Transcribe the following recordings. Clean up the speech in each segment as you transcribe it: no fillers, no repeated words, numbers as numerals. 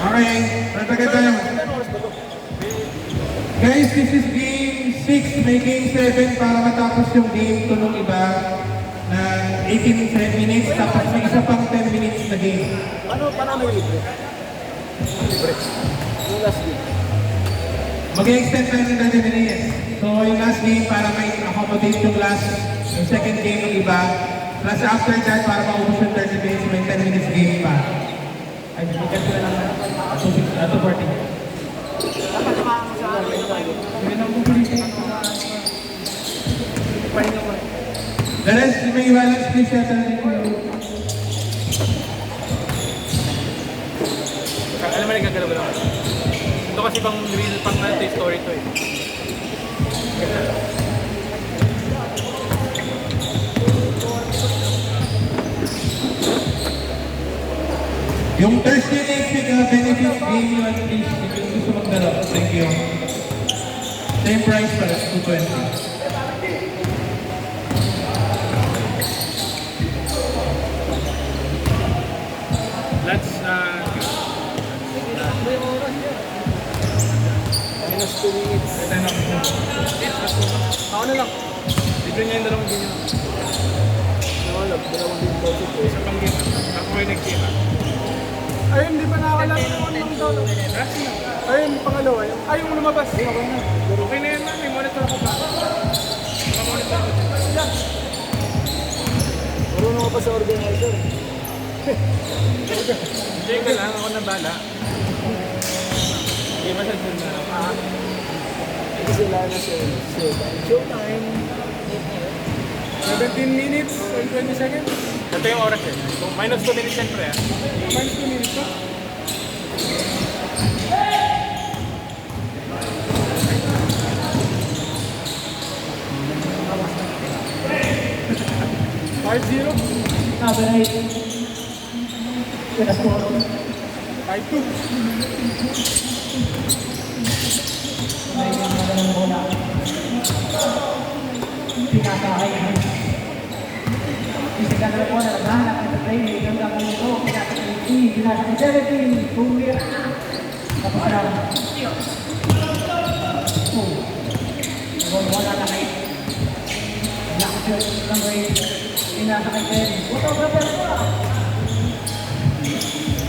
Okay, natagal tayo. Guys, this is game 6. May game 7 para matapos yung game to nung iba na 18 minutes. Tapos may isa pang 10 minutes na game. Paano may libre? Libre. Yung last game. Mag-extend tayo ng 30 minutes. So yung last game para may accommodate yung second game ng iba. Plus after that, para maubos yung 30 minutes, may 10 minutes game pa. Ay, bigyan ko na lang. 240. The rest, may balance please yata rin ko. Alam mo na gagalaw ba naman? Ito kasi pang real pang story to eh. Yung Thursday next week, benefit game yun, please. If yung gusto magdala, thank you. Same price pala, 220. Let's Minus 2 minutes. ako na lang. Libre niya yung dalawang game. Nawalab. Dalawang game daw ito. Isa pang game. Ako may nag-game. Ay, hindi pa nakakalala ng doon. Ay, yung pangalawa. Ay, yung lumabas. Okay na. Okay na yan man. May monitor ko pa. Monitor ko. Marunong ka pa sa organizer. Jay ka lang. Ako na bala. Hindi masyad dun na. Kasi wala na siya. Showtime. 17 minutes and 20 seconds. Ito yung oras eh. So, minus 2 minutes siyempre ah. Minus 2 minutes pa. Five zero. Five two.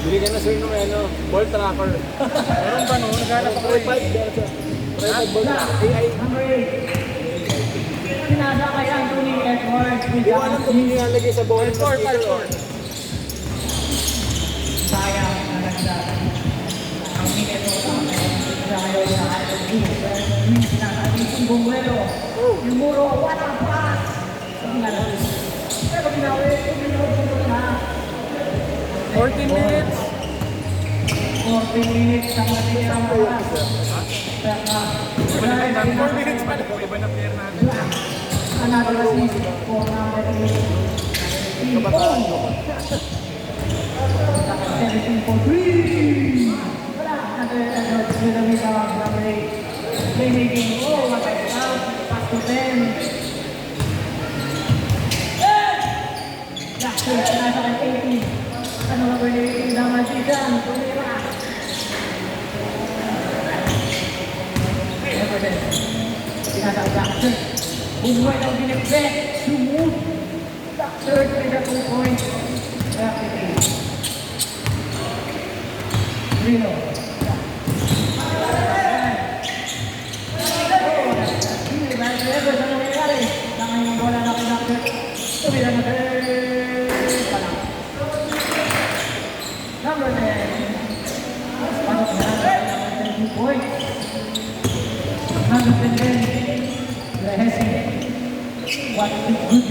Bili ka na sir ng ball tracker. Meron ba no? Naghanap ako eh. Private ball tracker. AI. Pinasa kay Anthony Edwards with Hindi ko alam kung nilalagay sa ball. 5-4. sayang na nagdaan. Ang minito dahil sa ating sinasabi yung bumuelo. Yung muro, walang pass. Pero ginawa yung minuto na. 14 minutes. 14 minutes ang matirang oras. 4 minutes pa lang. Iba na player natin. Another assist for number 8. Kabataan ko pa. 17 for 3. Wala. Another dynamic of number 8. Playmaking. Oh, what a foul. Pass to 10. Jackson, nasa kay 18. Ano nga ba yung naman si Jan? Tumira. Never then. Pinasa kay Jackson. Bumuhay ang binibet. Sumud. Jackson with a 2 points. Rapid. Rino. Number 10. Pasok na ang 2 points. Number 10. Lehesi. What a good.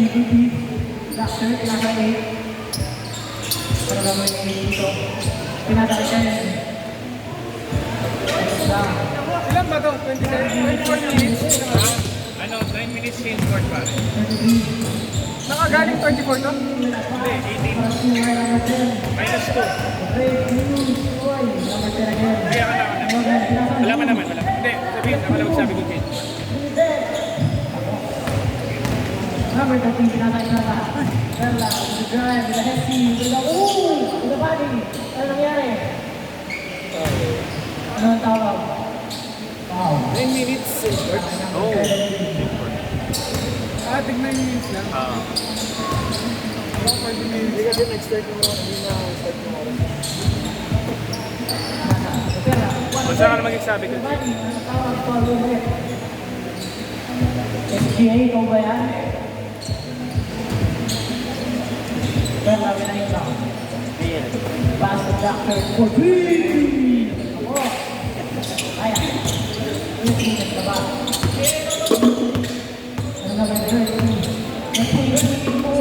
Doctor, nasa 8. Para naman yung dito. Pinasa ka siya. Ilan ba ito? 24 minutes? Ano, 9 minutes change court pa. Nakagaling 24 to? Hindi, 18. Minus 2. Kaya ka naman. Wala pa naman. Hindi, sabihin. Ako lang magsabi ko change. Number 13, pinasa-isa. Perla, with the drive, with the head team, with the body. Ano nangyari? Ano ang tawag? Wow. 9 minutes. Oh. Tignan yung minutes lang. Hindi kasi na-expect mo, hindi na-expect mo. Pera. Basta ka na magsasabi ko. Buddy, ano tawag ko ulit? SGA, ikaw ba yan? Pero lagi na yung lang. Pass the doctor for three! Ako. Kaya. Ulit minutes na ba? Ano na ba yun? Nag-tweet mo.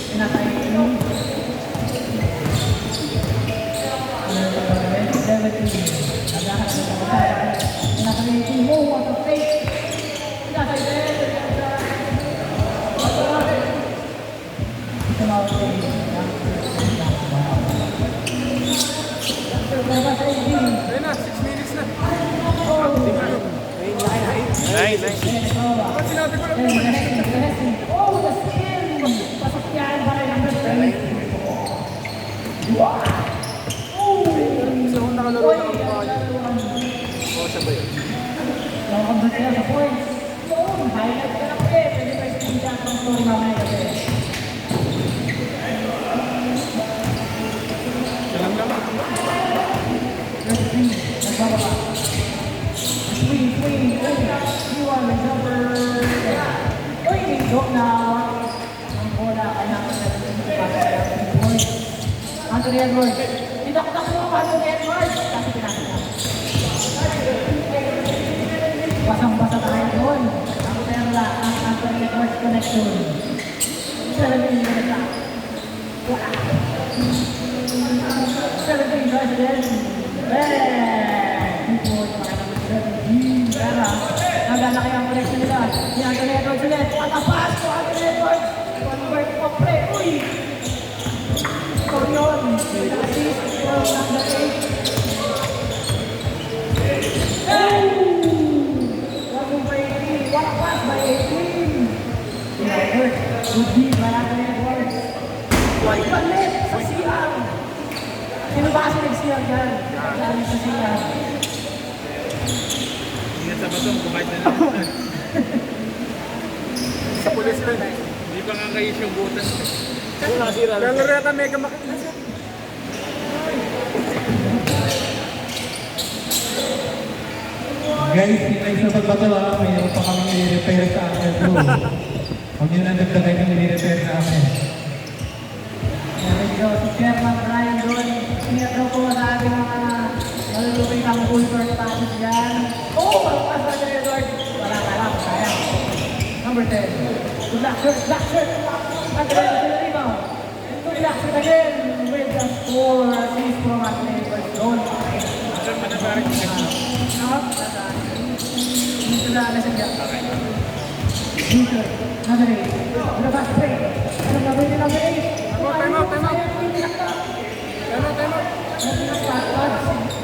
Pinatay mo. Ano na ba yun? 17. Nagahan na ba tayo? Pinatay mo. What a fake! Pinatay din. Tumawag ko yun. Ayun na, 6 minutes na. Nice. Bakit sinabi ko lang Oh, the skin! Pasok yan para yung number 10. Wow! Gusto kong nakalaro na ako mga Oo, sabay. Nakakabot sila sa points. Yun, highlight ka lang ulit. Pwede pa screenshot ng story mamaya kasi. Salam lang. Nagbababa. Swing. You are the number. Uy, joke na. Ang bola, kailangan natin yung points. Anthony Edwards. Tinaktak mo, Anthony Edwards. Kasi pinakita. Basang-basa tayo doon. Ang perla, ang Anthony Edwards connection. 17 minutes na. 17 president. Two points para naman 17. Pero, nagalaki ang connection nila. Si Anthony Edwards ulit. Patapas ko Anthony Edwards. Convert pa pre. Uy! Ito yun. Assist from number 8. What a pass by 18! Good beat by Anthony Edwards. Uy, palit sa CR! Sino ba kasi nag-CR dyan? Galing sa CR. Ingat sa batong, kumain na naman. sa pulis rin. Hindi pa nga kayo yung butas. Lalaro yata mega makinis. Guys, hinay sa pagbato ha. Mayroon pa kami nire-repair sa akin bro. Huwag nyo na nagdagay yung nire-repair sa akin. There we go. Si Chairman Brian doon. Sinatro ko sa ating mga malulupit ang full court passes dyan. Oh! Pagpas by Anthony Edwards. Wala. Sayang. Number 10. Good luck, shirt. Anthony Edwards to the rebound. Good luck, shirt again. With the score. Assist from Anthony Edwards. Doon. Saan pa na parang Dito na nasa dyan. Dito. Number 8. Labas play. Anong gagawin niya number 8? Time out. Time out.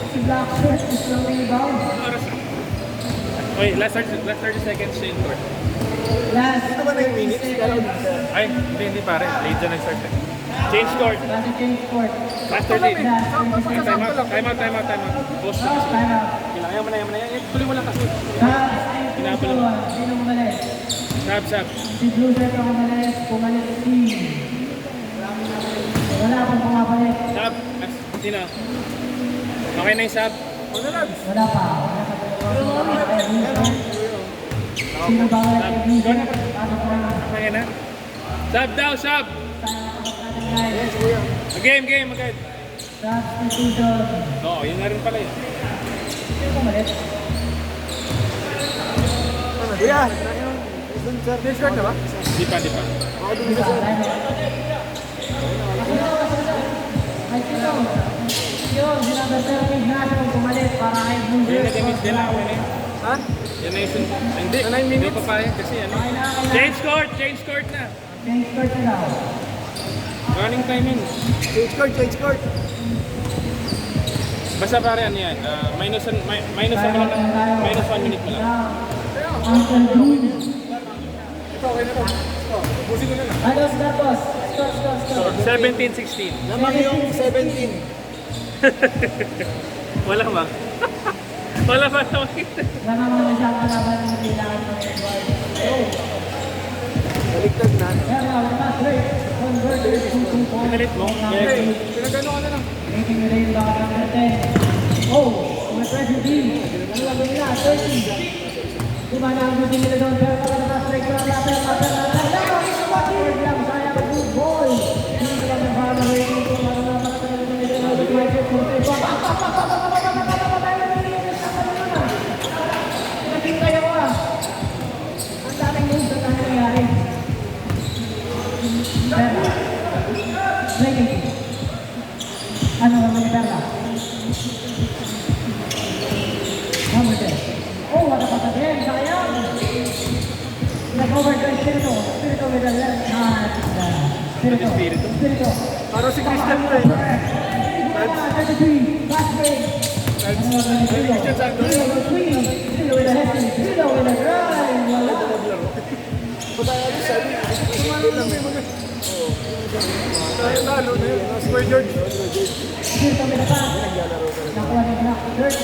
Si Black Shirt is the rebound. oras na? Wait, last 30 seconds change court. Last. Ito ba na yung minutes? Ay, hindi pare. Late dyan nag-start eh. Change court. Last change court. Last 30. Last Time out. Post na kasi. time out. Ayaw mo na. Tuloy mo lang kasi. Pinapalo. Sino umalis? Sab. Si Blue Shirt ang umalis. Pumalis si... Wala akong pumapalit. Sab. Sino? Okay na yung sab. Wala pa. Sino ba wala kay Blue Shirt? Pasok na. Okay na. Sab daw, sab. Game. Agad. Substitution. Oo, yun na rin pala yun. Sino umalis? Kuya. Next card na ba? Di pa. Isa, time out. Ay, sino? Yun, sinabi sa Ignacio pumalit para kay Blue Yun na Shirt. damage nila. Okay na yun. Ha? Yan na yung Hindi. Na 9 minutes? Hindi pa payag kasi ano. Okay na. Change court na. Change court na daw. Running time yun. Change court. Basta pare ano yan. Minus 1 minute mo lang. Uncle Blue. Ito, okay na to. Busin ko na lang. Ados datos. Score. 17-16. Naman yung 17. Wala ba? Wala ba nakita? Wala naman siyang kalaban ng kailangan ng Edward. Go! Baliktad na. Perla, pass rate. Converted to 2 points. Pinalit mo? Hey, pinagano ka na lang. Making the rain back number 10. Oh, may pressure team. Ano lang nila? 30. Kumana ang duty nila doon. Pero pala na pass rate. Perla. Sayang ang good ball. Hindi ko lang nabala rating ko. Ano na pala na nila na nag-record for the nakita yung ang daming moves na nangyayari. Perla. Breaking. Ano naman ni Perla? Number 10. Oh, what a pass again. Sayang. Nag-over to Espirito. Espirito with the left hand. Espirito. Parang si Christian mo eh. 33. Fast break. Ano naman ni Espirito? Espirito with a hefty. Espirito with a drive. Wala. Patayalo sabi. Tumalo lang may mga. Tayo talo na yun. Square George. Espirito with a pass. Nakuha niya na. Dirt.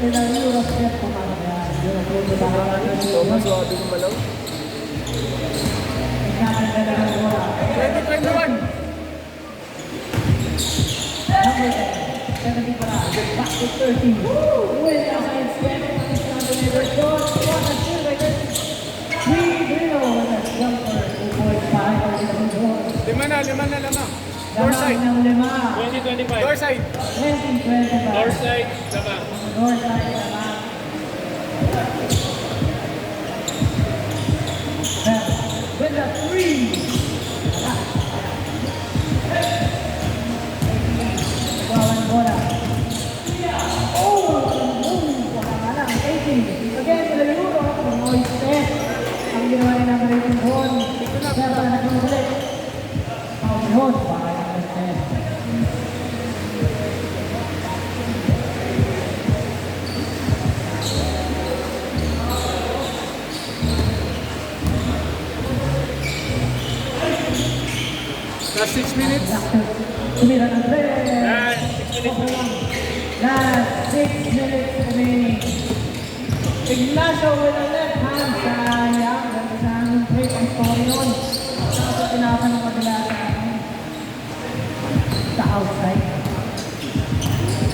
With a Euro step. Pumalo niya. Euro step. Thomas, wabi ng malaw. Nagkakanda na ng bola. 2021. Number 10. 70 para. Back to 30. With a side step. Short. What a steal by 30. 3-0. With a jumper. 2 points. 5. Lima na. Door Lamang side. ng 2025. 5. Door side. 20-25. North side, saka. North side naman. With a 3. Gawan bola. Oh! Wala nga lang. 18. Again, to the Euro. Noise test. Ang ginawa ni number 18 Bon. Pero na nagmulit. Foul yun. Para number 10. Last 6 minutes. Tumira ng 3. Yan, 6 minutes. Last 6 minutes remaining. Ignacio with a left hand. Sayang. Ganda sa aming break ang story nun. Tapos tinapan ng kabila sa outside.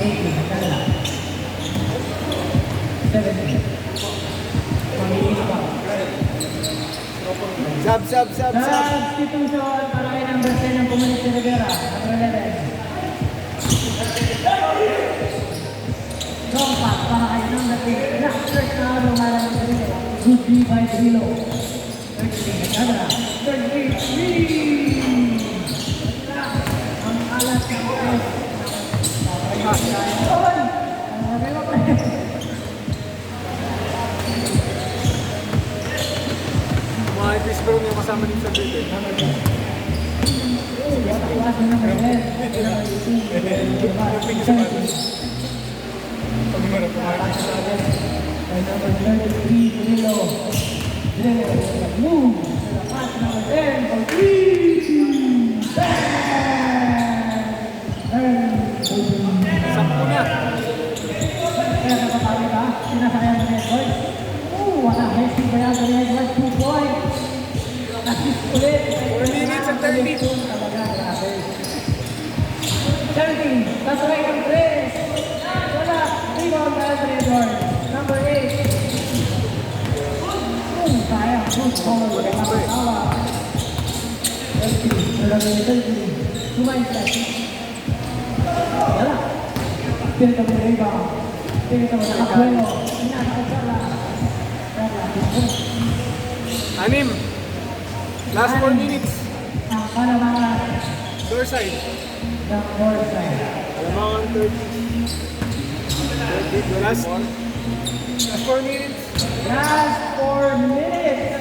18. Kala. 17. Pag-iis pa. Sab. Substitution para kay number 10 ng Comunidad de Rivera. Number 11. Long pass para kay number 8. Black shirt na lumalang ng Rivera. Good D by Drilo. 13. Nagkadra. 33. Ang alas ng S. Mga Chris Brown yung kasama din sa bit eh. Sampu na. Wala, Messi ba yan? Ganyan, Edward, 2 points. Assist ulit. 4 minutes and 30. Talaga, grabe. 17, that's right, ang 3. Wala, rebound by Edward. Number 8. Sayang, good ball. Nakatawa. 30, Kumain sila. Wala. Pinito mo yung rebound. Pinito mo nakabuelo. Pinakasala. Anim. Last 4 minutes. Ang Palamangan Door side. ng north side. Alamangan 30. 30. Last 4 minutes. Last 4 minutes.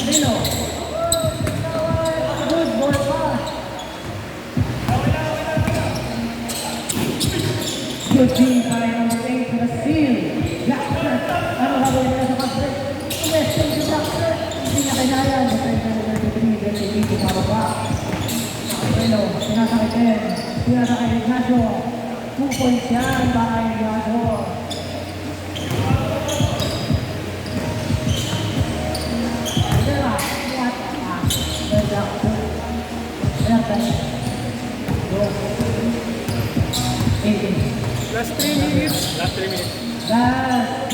Dino. Good ball pass. Good team by number 8 to the steal. Black shirt. Ano gagawin nila sa pass break? Western to black shirt. Hindi niya kinaya. Defense number 33. Very easy para ba? Dino. Sinasakit 10. Tira sa kay Ignacio. 2 points yan para kay Ignacio. Rivera, what? Last 3 minutes. Last 3 minutes. Last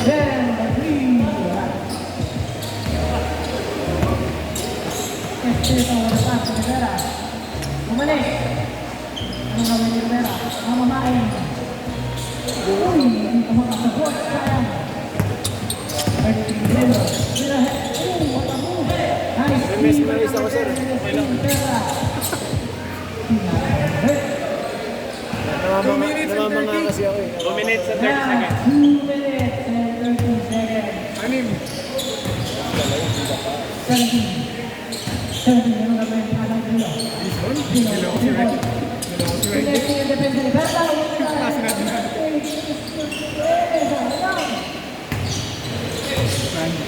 then the three. Este ang wala pa sa Rivera. Bumalik. Ano gawin ni Rivera? Mamamain. Uy, hindi ka makasabot. Sayang. Rivera. What a move. Nice. Mesmerize ako, sir. Rivera. Namamanga kasi ako eh. 2 minutes and 30 seconds. 2 minutes and 30 seconds. Anim. 17. 17, ano gagawin? Anong dulo? Dulo. Pinasin yung depensa ni Berta.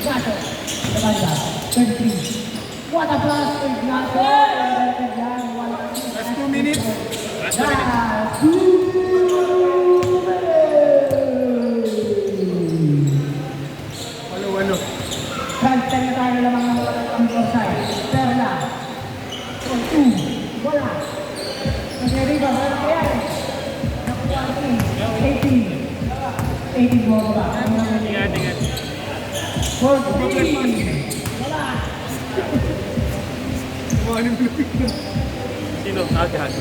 Gato. Labanda. 33. What a blast with Gato. Last 2 minutes. Last 2 minutes. Last 2 Walo. Transfer na tayo lamang ng ang offside. Perla. 2. Bola. Magariba. Wala pa yan. Nakuha 18. 18 mo ba? Ingat. 14. Wala. Anim minutes. Sino? Agad.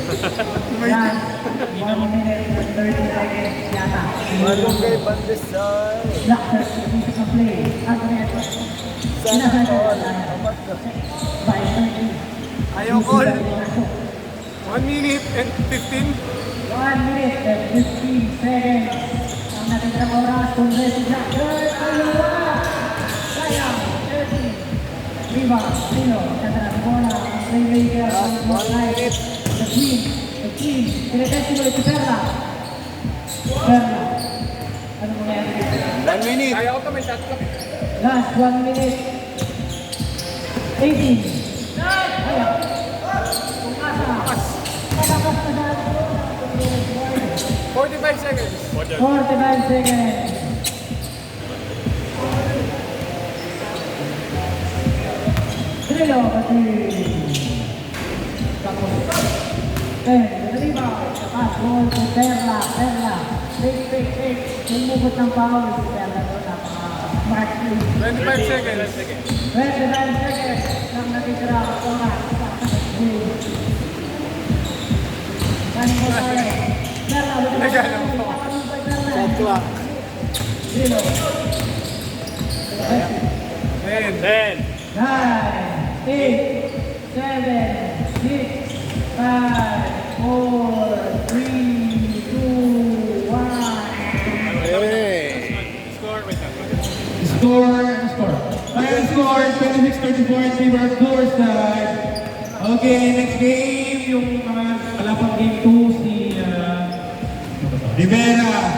Yan. 1 minute and 30 seconds yata. Malunggay Bandesal. Doctor, music of play. Ano na yan? Sinasabi ko. By 30. Ayaw call. 1 minute and 15. 1 minute and 15 seconds. Ang natitirang oras kung si Jacker. Ayaw! Sayang! 30. Riva, Rino, kata na bola. Playmaker, right. The Queen. Tinetesti mo ito Perla. Ano mo nangyari dito? 1 minute. Ayaw ko may shot clock. Last 1 minute. 18. Ayaw. Pumasa. Palakas na sa 45 seconds. 45 seconds. Trillo, kasi. Tapos. Riba. Tapos, ball to Perla. Fake. Lumubot ng foul. Si Perla doon. Napaka-smart play. 25 seconds. 29 seconds. Nang natitira ang oras. Kanin mo tayo. Perla. Nagana mo. Shot clock. Trillo. 10. 10. 9, 8, 7, 6, 5, 4, 3, 2, 1. Score. Wait lang. Final score, 26-34 in favor of Dorside. Okay, next game, yung mga kalapang game 2, si Rivera.